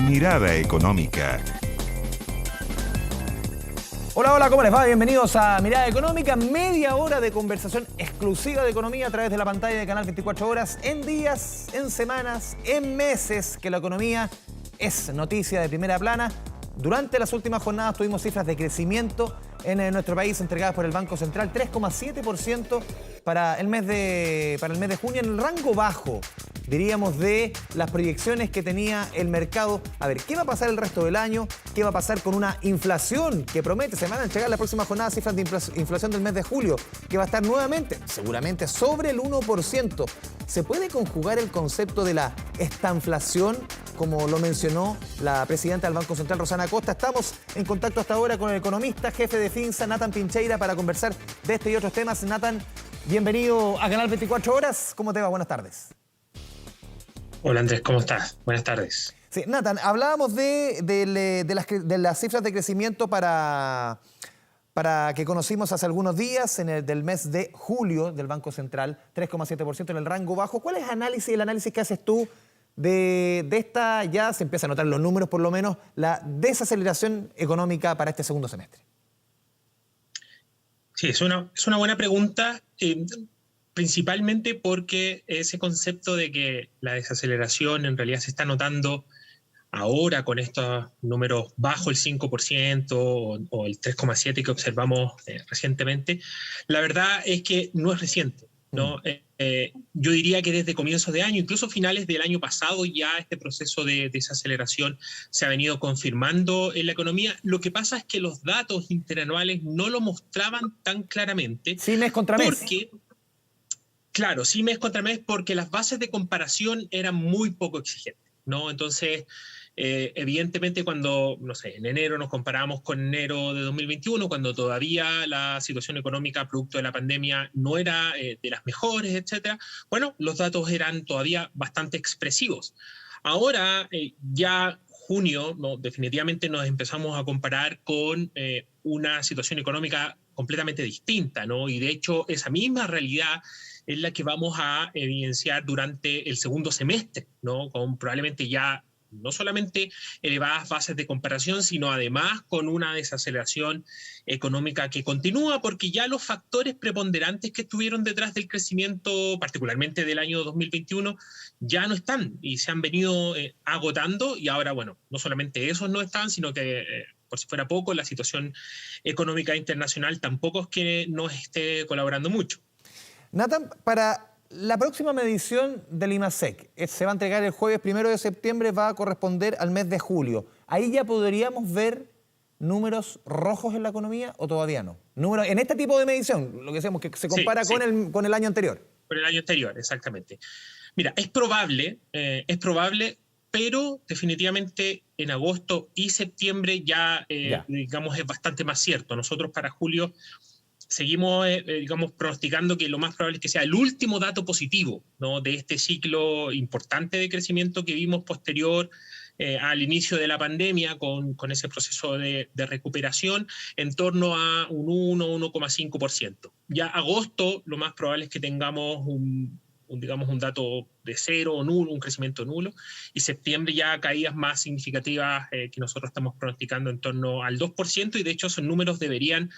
Mirada Económica. Hola, hola, ¿cómo les va? Bienvenidos a Mirada Económica, media hora de conversación exclusiva de economía a través de la pantalla de Canal 24 Horas, en días, en semanas, en meses que la economía es noticia de primera plana. Durante las últimas jornadas tuvimos cifras de crecimiento en nuestro país entregadas por el Banco Central, 3,7% para el mes de junio, en el rango bajo, diríamos, de las proyecciones que tenía el mercado. A ver, ¿qué va a pasar el resto del año? ¿Qué va a pasar con una inflación que promete? Se van a entregar la próxima jornada cifras de inflación del mes de julio, que va a estar nuevamente, seguramente, sobre el 1%. ¿Se puede conjugar el concepto de la estanflación, como lo mencionó la presidenta del Banco Central, Rosana Costa? Estamos en contacto hasta ahora con el economista, jefe de Finsa, Nathan Pincheira, para conversar de este y otros temas. Nathan, bienvenido a Canal 24 Horas. ¿Cómo te va? Buenas tardes. Hola Andrés, ¿cómo estás? Buenas tardes. Sí, Nathan, hablábamos de las cifras de crecimiento para que conocimos hace algunos días, del mes de julio del Banco Central, 3,7% en el rango bajo. ¿Cuál es el análisis que haces tú de esta? Ya se empieza a notar los números, por lo menos, la desaceleración económica para este segundo semestre. Sí, es una buena pregunta, principalmente porque ese concepto de que la desaceleración en realidad se está notando ahora con estos números bajo el 5% o el 3,7% que observamos recientemente, la verdad es que no es reciente, ¿no? Yo diría que desde comienzos de año, incluso finales del año pasado, ya este proceso de desaceleración se ha venido confirmando en la economía. Lo que pasa es que los datos interanuales no lo mostraban tan claramente. Sí, mes contra mes. Claro, sí, mes contra mes, porque las bases de comparación eran muy poco exigentes, ¿no? Entonces, evidentemente cuando, no sé, en enero nos comparamos con enero de 2021, cuando todavía la situación económica producto de la pandemia no era de las mejores, etcétera, bueno, los datos eran todavía bastante expresivos. Ahora, ya junio, no, definitivamente nos empezamos a comparar con una situación económica completamente distinta, ¿no? Y de hecho, esa misma realidad es la que vamos a evidenciar durante el segundo semestre, ¿no? Con probablemente ya no solamente elevadas bases de comparación, sino además con una desaceleración económica que continúa, porque ya los factores preponderantes que estuvieron detrás del crecimiento, particularmente del año 2021, ya no están y se han venido agotando, y ahora, bueno, no solamente esos no están, sino que por si fuera poco, la situación económica internacional tampoco es que nos esté colaborando mucho. Nathan, para la próxima medición del IMASEC, se va a entregar el jueves 1 de septiembre, va a corresponder al mes de julio. ¿Ahí ya podríamos ver números rojos en la economía o todavía no? Números en este tipo de medición, lo que decíamos, que se compara sí. con el año anterior. Con el año anterior, exactamente. Mira, es probable, pero definitivamente en agosto y septiembre ya, digamos, es bastante más cierto. Nosotros para julio seguimos, digamos, pronosticando que lo más probable es que sea el último dato positivo, ¿no?, de este ciclo importante de crecimiento que vimos posterior al inicio de la pandemia, con ese proceso de recuperación en torno a un 1,5%. Ya agosto, lo más probable es que tengamos digamos, un dato de cero o nulo, un crecimiento nulo, y septiembre ya caídas más significativas que nosotros estamos pronosticando en torno al 2%, y de hecho esos números deberían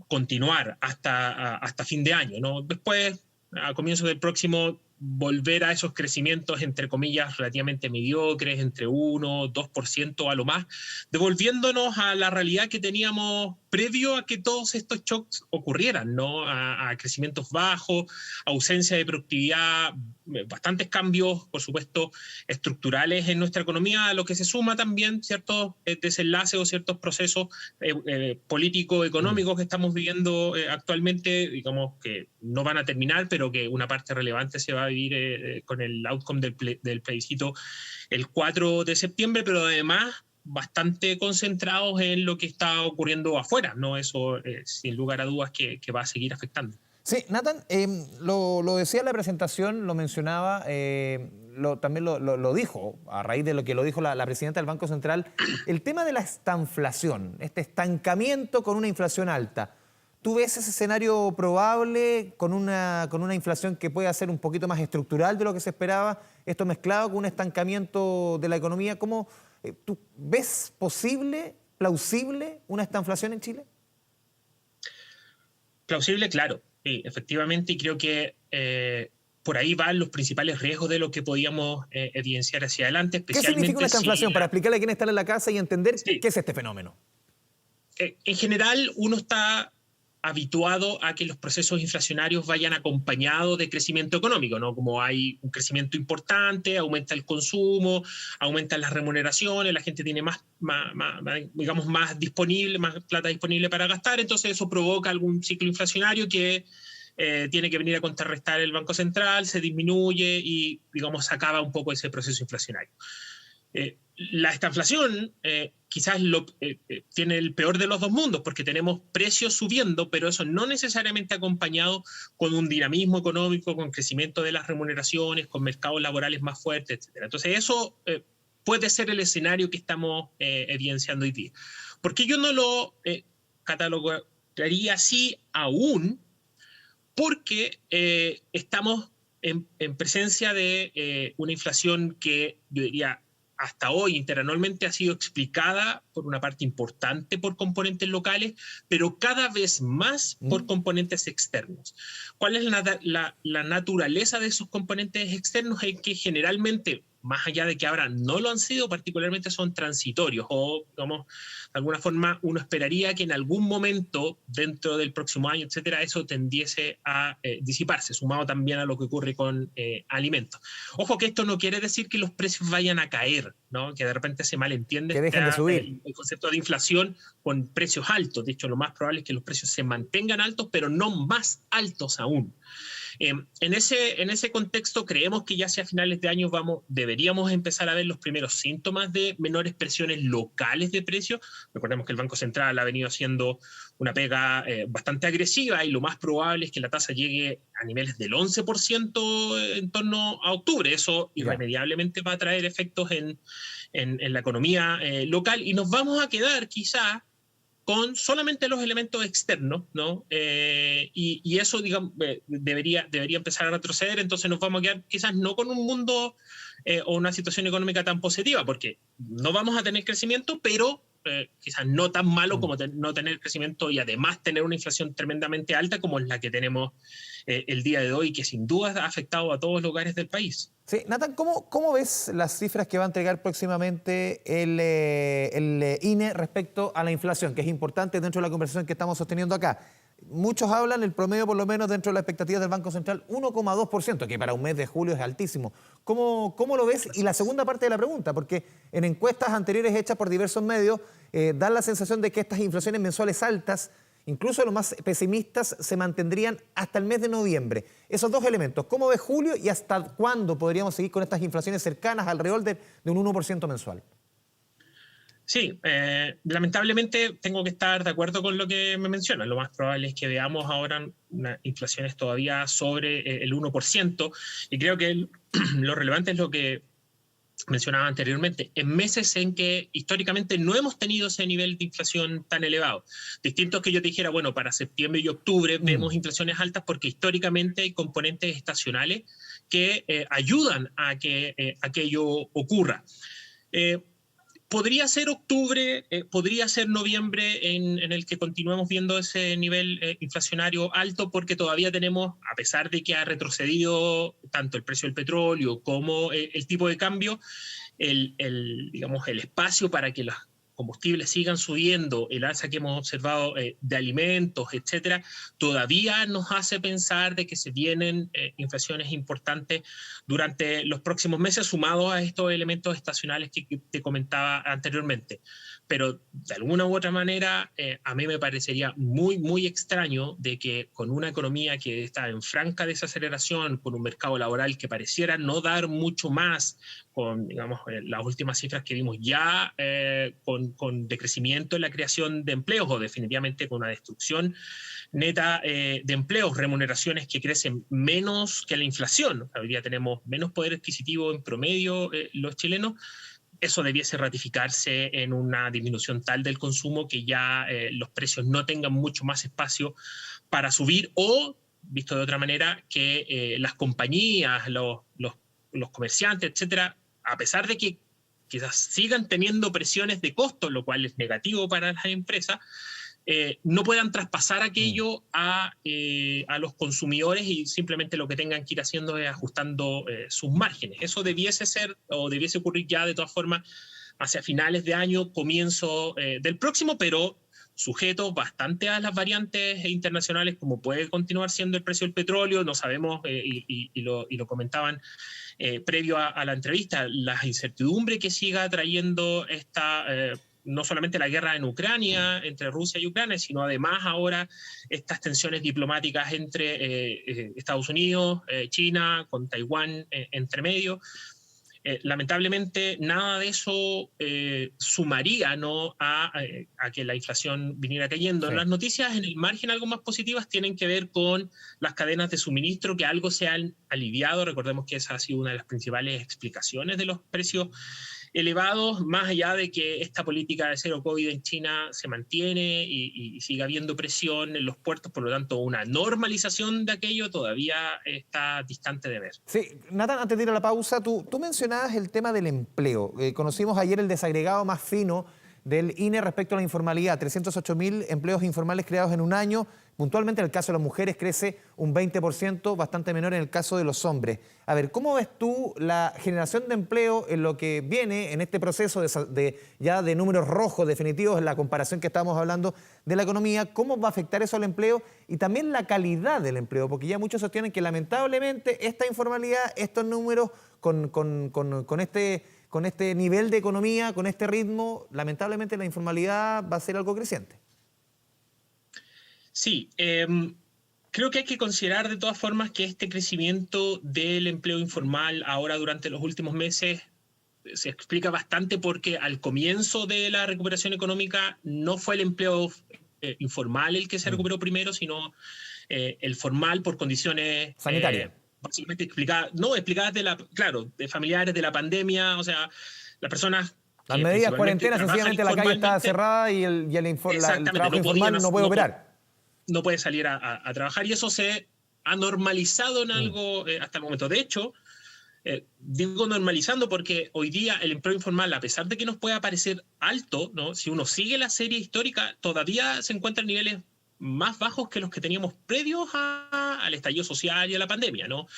continuar hasta fin de año, ¿no? Después, a comienzos del próximo, volver a esos crecimientos, entre comillas, relativamente mediocres, entre 1, 2% a lo más, devolviéndonos a la realidad que teníamos previo a que todos estos shocks ocurrieran, ¿no? A crecimientos bajos, ausencia de productividad, bastantes cambios, por supuesto, estructurales en nuestra economía, a lo que se suma también ciertos desenlaces o ciertos procesos políticos, económicos que estamos viviendo actualmente, digamos, que no van a terminar, pero que una parte relevante se va a vivir con el outcome del plebiscito el 4 de septiembre, pero además bastante concentrados en lo que está ocurriendo afuera, ¿no? Eso, sin lugar a dudas, que va a seguir afectando. Sí, Nathan, lo decía en la presentación, lo mencionaba, también lo dijo, a raíz de lo que lo dijo la presidenta del Banco Central, el tema de la estanflación, este estancamiento con una inflación alta. ¿Tú ves ese escenario probable con una inflación que pueda ser un poquito más estructural de lo que se esperaba? Esto mezclado con un estancamiento de la economía, ¿cómo ¿Tú ves posible, plausible una estanflación en Chile? Plausible, claro, sí, efectivamente, y creo que por ahí van los principales riesgos de lo que podíamos evidenciar hacia adelante, ¿Qué significa una especialmente si... estanflación? Para explicarle a quien está en la casa y entender Sí, qué es este fenómeno. en general uno está habituado a que los procesos inflacionarios vayan acompañados de crecimiento económico, ¿no? Como hay un crecimiento importante, aumenta el consumo, aumentan las remuneraciones, la gente tiene digamos, más disponible, más plata disponible para gastar, entonces eso provoca algún ciclo inflacionario que tiene que venir a contrarrestar el Banco Central, se disminuye y, digamos, se acaba un poco ese proceso inflacionario. La estanflación quizás tiene el peor de los dos mundos, porque tenemos precios subiendo, pero eso no necesariamente acompañado con un dinamismo económico, con crecimiento de las remuneraciones, con mercados laborales más fuertes, etc. Entonces eso puede ser el escenario que estamos evidenciando hoy día. ¿Por qué yo no lo catalogaría así aún? Porque estamos en presencia de una inflación que yo diría hasta hoy interanualmente ha sido explicada por una parte importante por componentes locales, pero cada vez más por componentes externos. ¿Cuál es la naturaleza de esos componentes externos? Es que generalmente, más allá de que ahora no lo han sido, particularmente son transitorios o, digamos, de alguna forma uno esperaría que en algún momento, dentro del próximo año, etcétera, eso tendiese a disiparse, sumado también a lo que ocurre con alimentos. Ojo que esto no quiere decir que los precios vayan a caer, ¿no? Que de repente se malentiende Que dejen de subir. el concepto de inflación con precios altos. De hecho, lo más probable es que los precios se mantengan altos, pero no más altos aún. En ese contexto creemos que ya hacia finales de año deberíamos empezar a ver los primeros síntomas de menores presiones locales de precios. Recordemos que el Banco Central ha venido haciendo una pega bastante agresiva y lo más probable es que la tasa llegue a niveles del 11% en torno a octubre. Eso irremediablemente va a traer efectos en la economía local y nos vamos a quedar quizá con solamente los elementos externos, ¿no? Y eso, digamos, debería empezar a retroceder, entonces nos vamos a quedar quizás no con un mundo o una situación económica tan positiva, porque no vamos a tener crecimiento, pero quizás no tan malo como no tener crecimiento y además tener una inflación tremendamente alta como es la que tenemos el día de hoy, que sin duda ha afectado a todos los lugares del país. Sí, Nathan, ¿cómo ves las cifras que va a entregar próximamente el INE respecto a la inflación, que es importante dentro de la conversación que estamos sosteniendo acá? Muchos hablan, el promedio por lo menos dentro de las expectativas del Banco Central, 1,2%, que para un mes de julio es altísimo. ¿Cómo lo ves? Y la segunda parte de la pregunta, porque en encuestas anteriores hechas por diversos medios, dan la sensación de que estas inflaciones mensuales altas, incluso los más pesimistas, se mantendrían hasta el mes de noviembre. Esos dos elementos, ¿cómo ves julio y hasta cuándo podríamos seguir con estas inflaciones cercanas alrededor de un 1% mensual? Sí, lamentablemente tengo que estar de acuerdo con lo que me menciona. Lo más probable es que veamos ahora inflaciones todavía sobre el 1%, y creo que lo relevante es lo que mencionaba anteriormente, en meses en que históricamente no hemos tenido ese nivel de inflación tan elevado. Distinto es que yo te dijera, bueno, para septiembre y octubre vemos inflaciones altas porque históricamente hay componentes estacionales que ayudan a que aquello ocurra. Podría ser octubre, podría ser noviembre en el que continuemos viendo ese nivel inflacionario alto, porque todavía tenemos, a pesar de que ha retrocedido tanto el precio del petróleo como el tipo de cambio, digamos, el espacio para que los combustibles sigan subiendo, el alza que hemos observado de alimentos, etcétera, todavía nos hace pensar de que se vienen inflaciones importantes durante los próximos meses, sumados a estos elementos estacionales que te comentaba anteriormente. Pero de alguna u otra manera, a mí me parecería muy, muy extraño de que con una economía que está en franca desaceleración, con un mercado laboral que pareciera no dar mucho más, con, digamos, las últimas cifras que vimos ya, con decrecimiento en la creación de empleos o definitivamente con una destrucción neta de empleos, remuneraciones que crecen menos que la inflación. Hoy día tenemos menos poder adquisitivo en promedio los chilenos. Eso debiese ratificarse en una disminución tal del consumo que ya los precios no tengan mucho más espacio para subir, o, visto de otra manera, que las compañías, los comerciantes, etcétera, a pesar de que quizás sigan teniendo presiones de costos, lo cual es negativo para las empresas, no puedan traspasar aquello a los consumidores y simplemente lo que tengan que ir haciendo es ajustando sus márgenes. Eso debiese ser o debiese ocurrir ya de todas formas hacia finales de año, comienzo del próximo, pero sujeto bastante a las variantes internacionales, como puede continuar siendo el precio del petróleo. No sabemos, y lo comentaban previo a la entrevista, la incertidumbre que siga trayendo esta... no solamente la guerra en Ucrania, entre Rusia y Ucrania, sino además ahora estas tensiones diplomáticas entre Estados Unidos, China, con Taiwán entre medio. Lamentablemente nada de eso sumaría, ¿no?, a que la inflación viniera cayendo. Sí. Las noticias en el margen algo más positivas tienen que ver con las cadenas de suministro, que algo se han aliviado. Recordemos que esa ha sido una de las principales explicaciones de los precios elevados, más allá de que esta política de cero COVID en China se mantiene y siga habiendo presión en los puertos. Por lo tanto, una normalización de aquello todavía está distante de ver. Sí, Nathan, antes de ir a la pausa, tú mencionabas el tema del empleo. Conocimos ayer el desagregado más fino del INE respecto a la informalidad. 308.000 empleos informales creados en un año. Puntualmente en el caso de las mujeres crece un 20%, bastante menor en el caso de los hombres. A ver, ¿cómo ves tú la generación de empleo en lo que viene en este proceso ya de números rojos definitivos en la comparación que estábamos hablando de la economía? ¿Cómo va a afectar eso al empleo y también la calidad del empleo? Porque ya muchos sostienen que lamentablemente esta informalidad, estos números con este nivel de economía, con este ritmo, lamentablemente la informalidad va a ser algo creciente. Sí, creo que hay que considerar de todas formas que este crecimiento del empleo informal ahora durante los últimos meses se explica bastante porque al comienzo de la recuperación económica no fue el empleo informal el que se recuperó primero, sino el formal por condiciones sanitarias. Básicamente explicadas de familiares de la pandemia, o sea, las personas... Las medidas cuarentena, sencillamente la calle estaba cerrada y el trabajo informal no puede operar. No puede salir a trabajar, y eso se ha normalizado en algo hasta el momento. De hecho, digo normalizando porque hoy día el empleo informal, a pesar de que nos pueda parecer alto, ¿no?, si uno sigue la serie histórica, todavía se encuentra en niveles más bajos que los que teníamos previos al estallido social y a la pandemia, ¿no?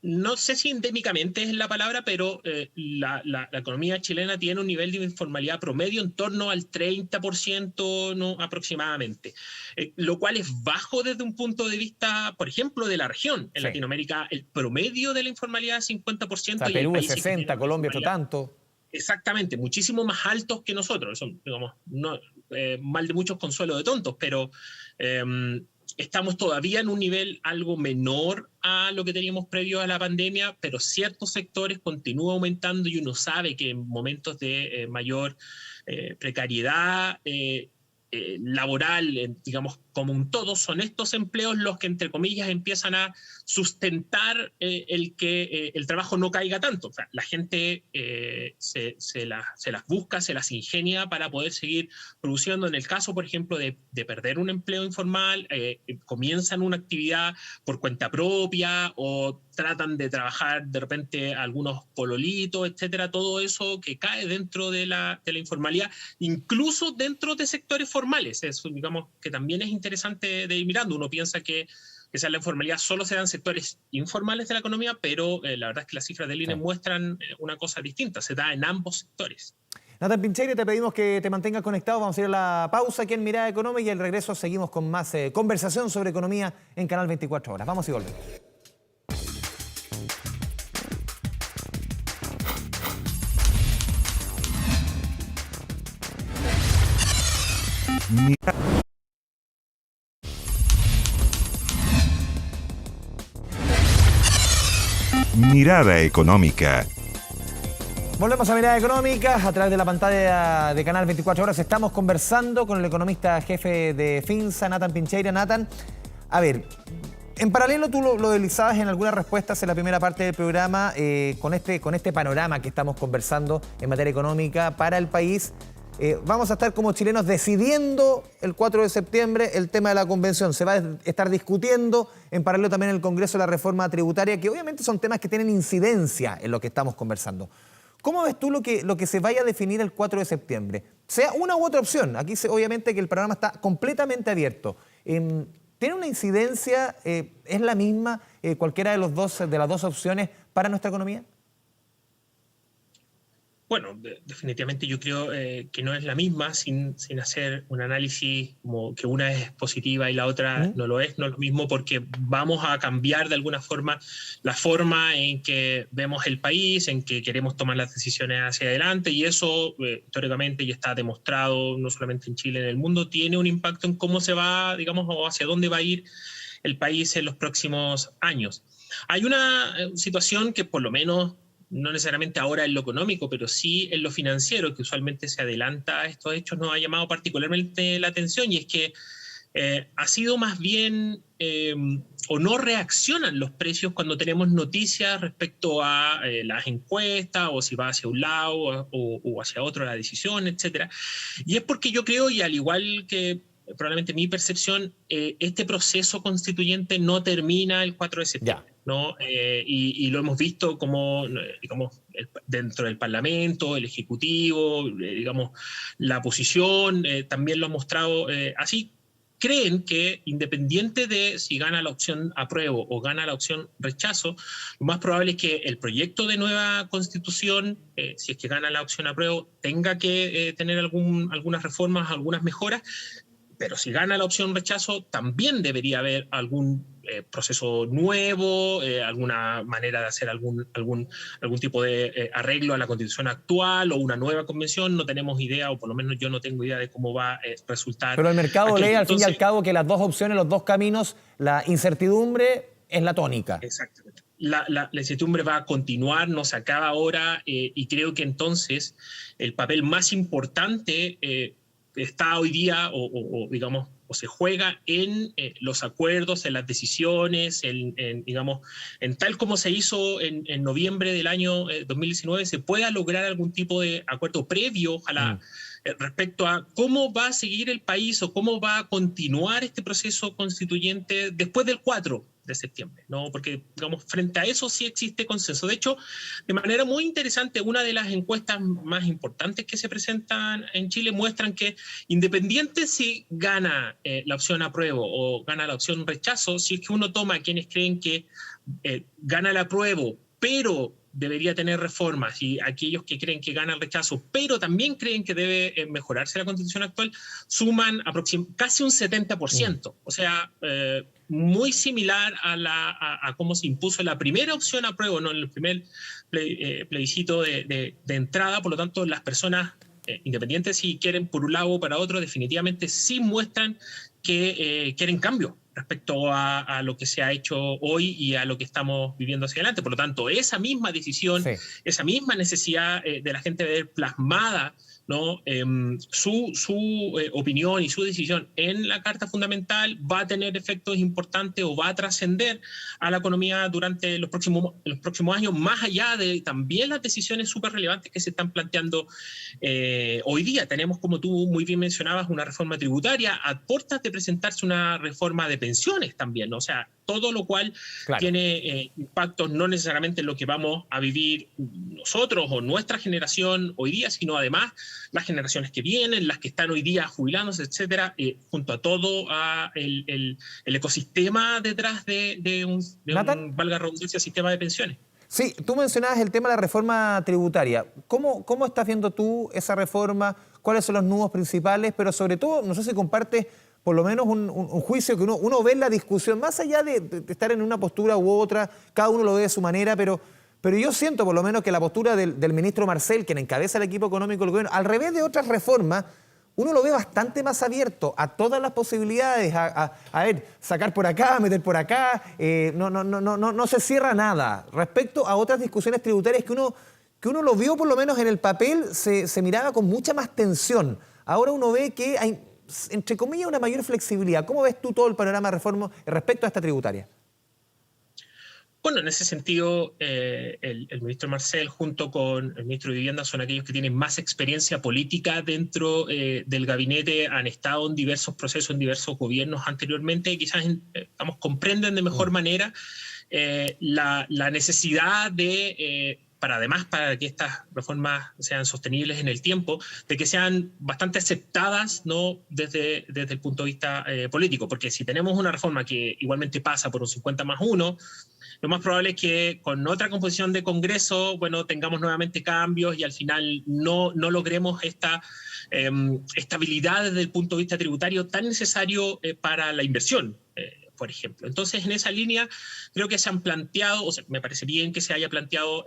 No sé si endémicamente es la palabra, pero la economía chilena tiene un nivel de informalidad promedio en torno al 30%, ¿no?, aproximadamente, lo cual es bajo desde un punto de vista, por ejemplo, de la región. En Latinoamérica el promedio de la informalidad es 50%. O sea, Perú es 60%, Colombia otro tanto. Exactamente, muchísimo más altos que nosotros. Son, digamos, no, mal de muchos consuelo de tontos, pero... estamos todavía en un nivel algo menor a lo que teníamos previo a la pandemia, pero ciertos sectores continúan aumentando y uno sabe que en momentos de mayor precariedad laboral, digamos, como un todo, son estos empleos los que, entre comillas, empiezan a sustentar el que el trabajo no caiga tanto. O sea, la gente se las busca, se las ingenia para poder seguir produciendo. En el caso, por ejemplo, de perder un empleo informal, comienzan una actividad por cuenta propia o tratan de trabajar de repente algunos pololitos, etcétera, todo eso que cae dentro de la informalidad, incluso dentro de sectores formales. Eso, digamos, que también es interesante de ir mirando. Uno piensa que esa la informalidad solo se da en sectores informales de la economía, pero la verdad es que las cifras del INE muestran una cosa distinta, se da en ambos sectores. Nathan Pincheira, te pedimos que te mantengas conectado. Vamos a ir a la pausa aquí en Mirada Económica y al regreso seguimos con más conversación sobre economía en Canal 24 Horas. Vamos y volvemos. Mirada Económica. Volvemos a Mirada Económica a través de la pantalla de Canal 24 Horas. Estamos conversando con el economista jefe de Finsa, Nathan Pincheira. Nathan, a ver, en paralelo tú lo deslizabas en algunas respuestas en la primera parte del programa con este panorama que estamos conversando en materia económica para el país. Vamos a estar como chilenos decidiendo el 4 de septiembre el tema de la convención. Se va a estar discutiendo en paralelo también en el Congreso la reforma tributaria, que obviamente son temas que tienen incidencia en lo que estamos conversando. ¿Cómo ves tú lo que se vaya a definir el 4 de septiembre? Sea una u otra opción. Aquí obviamente que el panorama está completamente abierto. ¿Tiene una incidencia, es la misma cualquiera de las dos opciones para nuestra economía? Bueno, definitivamente yo creo que no es la misma sin hacer un análisis como que una es positiva y la otra no lo es lo mismo, porque vamos a cambiar de alguna forma la forma en que vemos el país, en que queremos tomar las decisiones hacia adelante, y eso históricamente ya está demostrado, no solamente en Chile, en el mundo, tiene un impacto en cómo se va, digamos, o hacia dónde va a ir el país en los próximos años. Hay una situación que por lo menos no necesariamente ahora en lo económico, pero sí en lo financiero, que usualmente se adelanta a estos hechos, nos ha llamado particularmente la atención, y es que ha sido más bien, o no reaccionan los precios cuando tenemos noticias respecto a las encuestas, o si va hacia un lado o hacia otro la decisión, etc. Y es porque yo creo, y al igual que probablemente mi percepción, este proceso constituyente no termina el 4 de septiembre. ¿No? Y lo hemos visto como, digamos, dentro del Parlamento, el Ejecutivo, digamos, la oposición también lo ha mostrado así. Creen que independiente de si gana la opción apruebo o gana la opción rechazo, lo más probable es que el proyecto de nueva constitución, si es que gana la opción apruebo, tenga que tener algunas reformas, algunas mejoras. Pero si gana la opción rechazo, también debería haber algún proceso nuevo, alguna manera de hacer algún tipo de arreglo a la constitución actual o una nueva convención. No tenemos idea, o por lo menos yo no tengo idea de cómo va a resultar. Pero el mercado lee al fin y al cabo que las dos opciones, los dos caminos, la incertidumbre es la tónica. Exactamente. La incertidumbre va a continuar, no se acaba ahora, y creo que entonces el papel más importante está hoy día, digamos, o se juega en los acuerdos, en las decisiones, digamos, en tal como se hizo en noviembre del año 2019, se pueda lograr algún tipo de acuerdo previo a respecto a cómo va a seguir el país o cómo va a continuar este proceso constituyente después del 4 de septiembre, ¿no? Porque, digamos, frente a eso sí existe consenso. De hecho, de manera muy interesante, una de las encuestas más importantes que se presentan en Chile muestran que, independiente si gana la opción apruebo o gana la opción rechazo, si es que uno toma a quienes creen que gana el apruebo, pero debería tener reformas, y aquellos que creen que gana el rechazo, pero también creen que debe mejorarse la constitución actual, suman casi un 70%. O sea, muy similar a cómo se impuso la primera opción apruebo, ¿no? En el primer plebiscito de entrada. Por lo tanto, las personas, independientes si quieren por un lado o para otro, definitivamente sí muestran que quieren cambio respecto a lo que se ha hecho hoy y a lo que estamos viviendo hacia adelante. Por lo tanto, esa misma decisión, esa misma necesidad de la gente de ver plasmada, ¿no? Su opinión y su decisión en la Carta Fundamental va a tener efectos importantes o va a trascender a la economía durante los próximos años, más allá de también las decisiones súper relevantes que se están planteando hoy día. Tenemos, como tú muy bien mencionabas, una reforma tributaria a puertas de presentarse una reforma de pensiones también, ¿no? O sea, todo lo cual tiene impactos no necesariamente en lo que vamos a vivir nosotros o nuestra generación hoy día, sino además las generaciones que vienen, las que están hoy día jubilándose, etcétera, junto a todo el ecosistema detrás de un valga redundancia, sistema de pensiones. Sí, tú mencionabas el tema de la reforma tributaria. ¿Cómo estás viendo tú esa reforma? ¿Cuáles son los nudos principales? Pero sobre todo, no sé si compartes por lo menos un juicio que uno ve en la discusión, más allá de estar en una postura u otra, cada uno lo ve de su manera, pero yo siento por lo menos que la postura del ministro Marcel, quien encabeza el equipo económico del gobierno, al revés de otras reformas, uno lo ve bastante más abierto a todas las posibilidades, a ver, sacar por acá, meter por acá, no se cierra nada. Respecto a otras discusiones tributarias que uno lo vio por lo menos en el papel, se miraba con mucha más tensión. Ahora uno ve que hay, entre comillas, una mayor flexibilidad. ¿Cómo ves tú todo el panorama de reforma respecto a esta tributaria? Bueno, en ese sentido, el ministro Marcel junto con el ministro de Vivienda son aquellos que tienen más experiencia política dentro del gabinete, han estado en diversos procesos, en diversos gobiernos anteriormente, y quizás comprenden de mejor manera la necesidad de para que estas reformas sean sostenibles en el tiempo, de que sean bastante aceptadas, ¿no?, desde el punto de vista político, porque si tenemos una reforma que igualmente pasa por un 50+1, lo más probable es que con otra composición de Congreso, bueno, tengamos nuevamente cambios y al final no logremos esta estabilidad desde el punto de vista tributario tan necesario para la inversión, por ejemplo. Entonces, en esa línea, creo que se han planteado, o sea, me parece bien que se haya planteado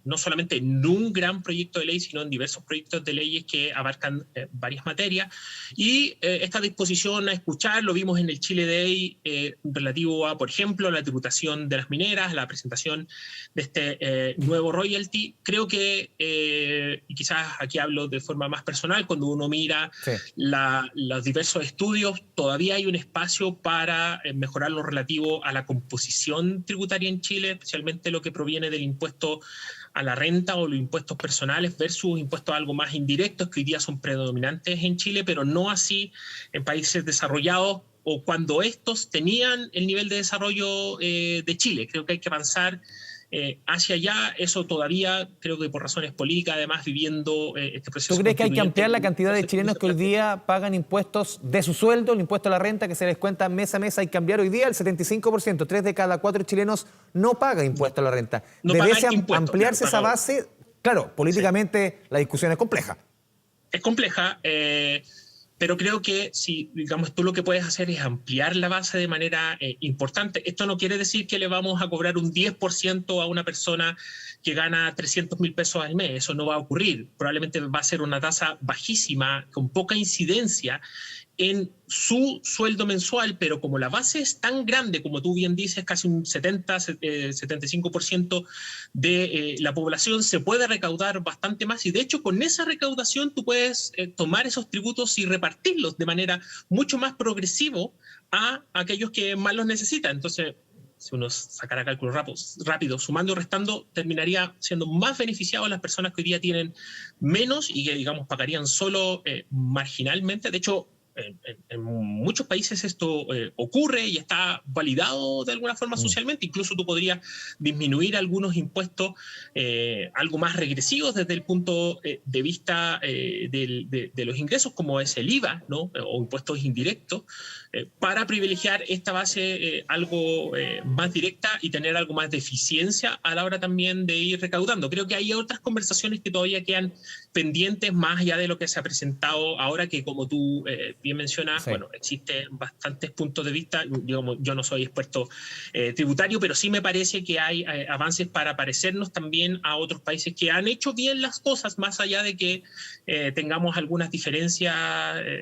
no solamente en un gran proyecto de ley, sino en diversos proyectos de leyes que abarcan varias materias. Y esta disposición a escuchar, lo vimos en el Chile Day, relativo a, por ejemplo, la tributación de las mineras, la presentación de este nuevo royalty. Creo que, y quizás aquí hablo de forma más personal, cuando uno mira los diversos estudios, todavía hay un espacio para mejorar lo relativo a la composición tributaria en Chile, especialmente lo que proviene del impuesto a la renta o los impuestos personales versus impuestos algo más indirectos que hoy día son predominantes en Chile, pero no así en países desarrollados o cuando estos tenían el nivel de desarrollo de Chile. Creo que hay que avanzar hacia allá. Eso todavía, creo que por razones políticas, además viviendo este proceso. ¿Tú crees que hay que ampliar la cantidad de chilenos que hoy día pagan impuestos de su sueldo, el impuesto a la renta que se les cuenta mes a mes? Hay que cambiar hoy día el 75%, 3 de cada 4 chilenos no paga impuesto a la renta. ¿Debería ampliarse esa base? Claro, políticamente la discusión es compleja. Es compleja, pero creo que si, digamos, tú lo que puedes hacer es ampliar la base de manera importante. Esto no quiere decir que le vamos a cobrar un 10% a una persona que gana 300.000 pesos al mes. Eso no va a ocurrir. Probablemente va a ser una tasa bajísima, con poca incidencia en su sueldo mensual, pero como la base es tan grande, como tú bien dices, casi un 75% de la población, se puede recaudar bastante más, y de hecho con esa recaudación tú puedes tomar esos tributos y repartirlos de manera mucho más progresivo a aquellos que más los necesitan. Entonces, si uno sacara cálculos rápido, sumando y restando, terminaría siendo más beneficiados las personas que hoy día tienen menos y que, digamos, pagarían solo marginalmente. De hecho, en muchos países esto ocurre y está validado de alguna forma socialmente. Incluso tú podrías disminuir algunos impuestos algo más regresivos desde el punto de vista de los ingresos, como es el IVA, ¿no?, o impuestos indirectos, para privilegiar esta base algo más directa y tener algo más de eficiencia a la hora también de ir recaudando. Creo que hay otras conversaciones que todavía quedan pendientes, más allá de lo que se ha presentado ahora, que como tú bien mencionas, bueno, existen bastantes puntos de vista. Yo no soy experto tributario, pero sí me parece que hay avances para parecernos también a otros países que han hecho bien las cosas, más allá de que tengamos algunas diferencias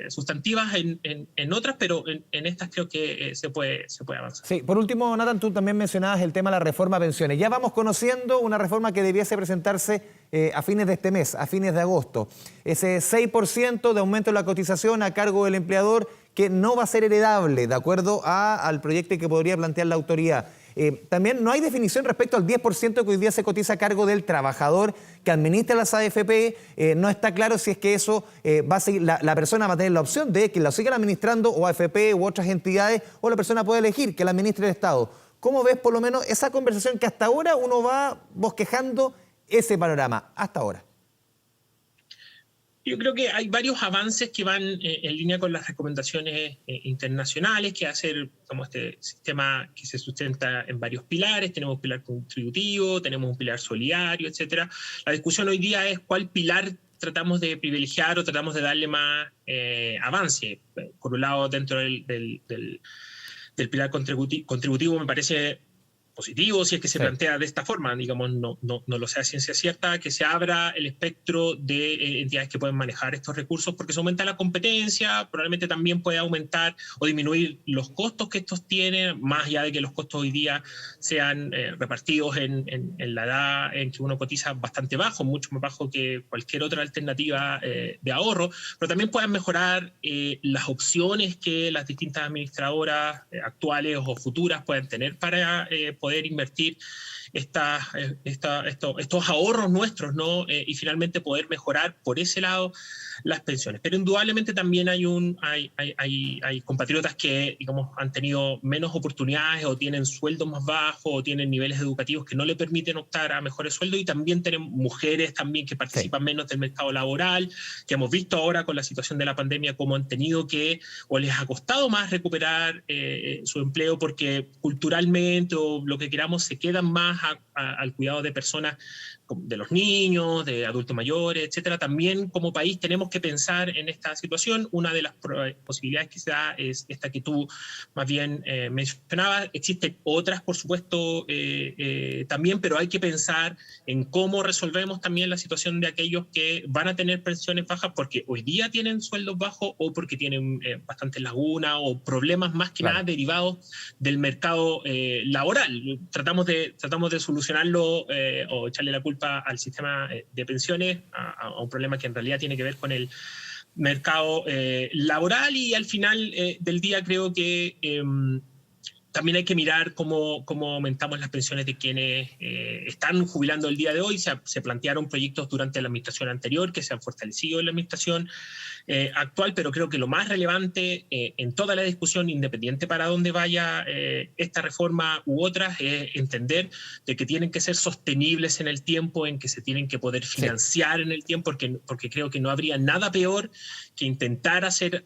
sustantivas en otras, pero en estas creo que se puede avanzar. Sí, por último, Nathan, tú también mencionabas el tema de la reforma a pensiones. Ya vamos conociendo una reforma que debiese presentarse a fines de este mes, a fines de agosto. Ese 6% de aumento de la cotización a cargo del empleador, que no va a ser heredable, de acuerdo al proyecto que podría plantear la autoridad. También no hay definición respecto al 10% que hoy día se cotiza a cargo del trabajador que administra las AFP. No está claro si es que eso va a seguir, la persona va a tener la opción de que la sigan administrando o AFP u otras entidades, o la persona puede elegir que la administre el Estado. ¿Cómo ves por lo menos esa conversación que hasta ahora uno va bosquejando ese panorama hasta ahora? Yo creo que hay varios avances que van en línea con las recomendaciones internacionales, que hacer como este sistema que se sustenta en varios pilares. Tenemos un pilar contributivo, tenemos un pilar solidario, etcétera. La discusión hoy día es cuál pilar tratamos de privilegiar o tratamos de darle más avance. Por un lado, dentro del pilar contributivo me parece positivo, si es que se plantea de esta forma, digamos, no lo sea ciencia cierta, que se abra el espectro de entidades que pueden manejar estos recursos, porque se aumenta la competencia, probablemente también puede aumentar o disminuir los costos que estos tienen, más allá de que los costos hoy día sean repartidos en la edad en que uno cotiza bastante bajo, mucho más bajo que cualquier otra alternativa de ahorro, pero también pueden mejorar las opciones que las distintas administradoras actuales o futuras pueden tener para poder invertir estos ahorros nuestros, ¿no? Y finalmente poder mejorar por ese lado las pensiones. Pero indudablemente también hay compatriotas que, digamos, han tenido menos oportunidades o tienen sueldos más bajos o tienen niveles educativos que no le permiten optar a mejores sueldos, y también tenemos mujeres también que participan menos del mercado laboral, que hemos visto ahora con la situación de la pandemia cómo han tenido que, o les ha costado más recuperar su empleo porque culturalmente o lo que queramos se quedan más al cuidado de personas, de los niños, de adultos mayores, etcétera. También como país tenemos que pensar en esta situación. Una de las posibilidades que se da es esta que tú más bien mencionabas. Existen otras, por supuesto, también, pero hay que pensar en cómo resolvemos también la situación de aquellos que van a tener pensiones bajas porque hoy día tienen sueldos bajos o porque tienen bastantes lagunas o problemas más que nada derivados del mercado laboral. Tratamos de solucionarlo o echarle la culpa al sistema de pensiones, a un problema que en realidad tiene que ver con el mercado laboral, y al final del día creo que también hay que mirar cómo aumentamos las pensiones de quienes están jubilando el día de hoy. Se plantearon proyectos durante la administración anterior que se han fortalecido en la administración actual, pero creo que lo más relevante en toda la discusión, independiente para dónde vaya esta reforma u otras, es entender de que tienen que ser sostenibles en el tiempo, en que se tienen que poder financiar en el tiempo, porque creo que no habría nada peor que intentar hacer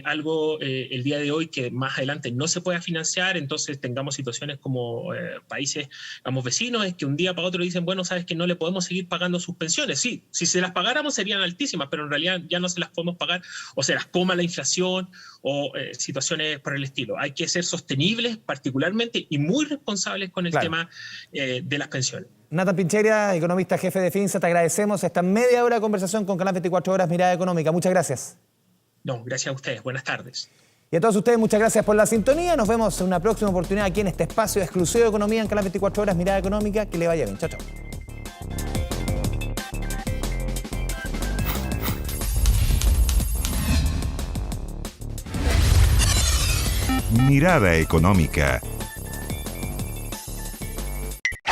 algo el día de hoy que más adelante no se pueda financiar. Entonces tengamos situaciones como países, digamos, vecinos, es que un día para otro dicen, bueno, sabes que no le podemos seguir pagando sus pensiones. Sí, si se las pagáramos serían altísimas, pero en realidad ya no se las podemos pagar, o se las coma la inflación, o situaciones por el estilo. Hay que ser sostenibles particularmente y muy responsables con el tema de las pensiones. Nathan Pincheira, economista jefe de Finsa, te agradecemos esta media hora de conversación con Canal 24 Horas Mirada Económica. Muchas gracias. No, gracias a ustedes. Buenas tardes. Y a todos ustedes, muchas gracias por la sintonía. Nos vemos en una próxima oportunidad aquí en este espacio exclusivo de economía en Canal 24 Horas Mirada Económica. Que le vaya bien. Chao, chao. Mirada Económica.